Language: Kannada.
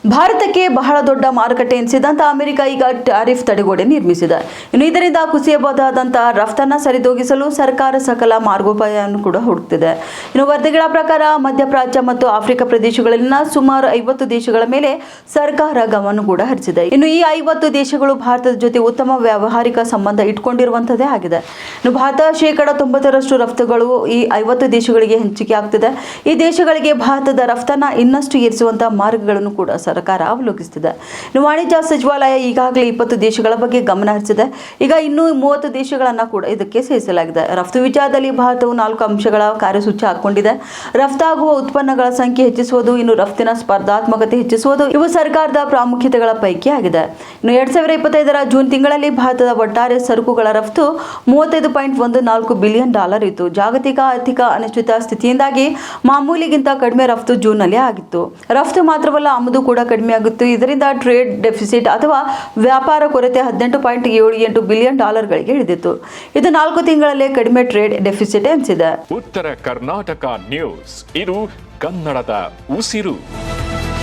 ಭಾರತಕ್ಕೆ ಬಹಳ ದೊಡ್ಡ ಮಾರುಕಟ್ಟೆ ಎನಿಸಿದಂಥ ಅಮೆರಿಕ ಈಗ ಟ್ಯಾರಿಫ್ ತಡೆಗೋಡೆ ನಿರ್ಮಿಸಿದೆ. ಇನ್ನು ಇದರಿಂದ ಕುಸಿಯಬಹುದಾದಂತಹ ರಫ್ತನ್ನು ಸರಿದೂಗಿಸಲು ಸರ್ಕಾರ ಸಕಲ ಮಾರ್ಗೋಪಾಯವನ್ನು ಕೂಡ ಹುಡುಕ್ತಿದೆ. ಇನ್ನು ವರದಿಗಳ ಪ್ರಕಾರ ಮಧ್ಯಪ್ರಾಚ್ಯ ಮತ್ತು ಆಫ್ರಿಕಾ ಪ್ರದೇಶಗಳಲ್ಲಿನ ಸುಮಾರು 50 ದೇಶಗಳ ಮೇಲೆ ಸರ್ಕಾರ ಗಮನ ಕೂಡ ಹರಿಸಿದೆ. ಇನ್ನು ಈ 50 ದೇಶಗಳು ಭಾರತದ ಜೊತೆ ಉತ್ತಮ ವ್ಯಾವಹಾರಿಕ ಸಂಬಂಧ ಇಟ್ಕೊಂಡಿರುವಂತದೇ ಆಗಿದೆ. ಇನ್ನು ಭಾರತ 90% ರಫ್ತುಗಳು ಈ 50 ದೇಶಗಳಿಗೆ ಹಂಚಿಕೆ ಆಗ್ತಿದೆ. ಈ ದೇಶಗಳಿಗೆ ಭಾರತದ ರಫ್ತನ್ನ ಇನ್ನಷ್ಟು ಏರಿಸುವಂತಹ ಮಾರ್ಗಗಳನ್ನು ಕೂಡ ಸರ್ಕಾರ ಅವಲೋಕಿಸುತ್ತಿದೆ. ಇನ್ನು ವಾಣಿಜ್ಯ ಸಚಿವಾಲಯ ಈಗಾಗಲೇ 20 ದೇಶಗಳ ಬಗ್ಗೆ ಗಮನ ಹರಿಸಿದೆ. ಈಗ ಇನ್ನೂ 30 ದೇಶಗಳನ್ನ ಕೂಡ ಇದಕ್ಕೆ ಸೇರಿಸಲಾಗಿದೆ. ರಫ್ತು ವಿಚಾರದಲ್ಲಿ ಭಾರತವು 4 ಅಂಶಗಳ ಕಾರ್ಯಸೂಚಿ ಹಾಕೊಂಡಿದೆ. ರಫ್ತಾಗುವ ಉತ್ಪನ್ನಗಳ ಸಂಖ್ಯೆ ಹೆಚ್ಚಿಸುವುದು, ಇನ್ನು ರಫ್ತಿನ ಸ್ಪರ್ಧಾತ್ಮಕತೆ ಹೆಚ್ಚಿಸುವುದು ಇವು ಸರ್ಕಾರದ ಪ್ರಾಮುಖ್ಯತೆಗಳ ಪೈಕಿ ಆಗಿದೆ. ಇನ್ನು 2025ರ ಜೂನ್ ತಿಂಗಳಲ್ಲಿ ಭಾರತದ ಒಟ್ಟಾರೆ ಸರಕುಗಳ ರಫ್ತು $35.14 ಬಿಲಿಯನ್ ಇತ್ತು. ಜಾಗತಿಕ ಆರ್ಥಿಕ ಅನಿಶ್ಚಿತ ಸ್ಥಿತಿಯಿಂದಾಗಿ ಮಾಮೂಲಿಗಿಂತ ಕಡಿಮೆ ರಫ್ತು ಜೂನ್ನಲ್ಲಿ ಆಗಿತ್ತು. ರಫ್ತು ಮಾತ್ರವಲ್ಲ, ಆಮದು ಕೂಡ ಕಡಿಮೆಯಾಗಿತ್ತು. ಇದರಿಂದ ಟ್ರೇಡ್ ಡೆಫಿಸಿಟ್ ಅಥವಾ ವ್ಯಾಪಾರ ಕೊರತೆ $18.78 ಬಿಲಿಯನ್ ಗಳಿಗೆ ಇಳಿದಿತ್ತು. ಇದು 4 ತಿಂಗಳಲ್ಲೇ ಕಡಿಮೆ ಟ್ರೇಡ್ ಡೆಫಿಸಿಟ್ ಎನಿಸಿದೆ. ಉತ್ತರ ಕರ್ನಾಟಕ ನ್ಯೂಸ್, ಇದು ಕನ್ನಡದ ಉಸಿರು.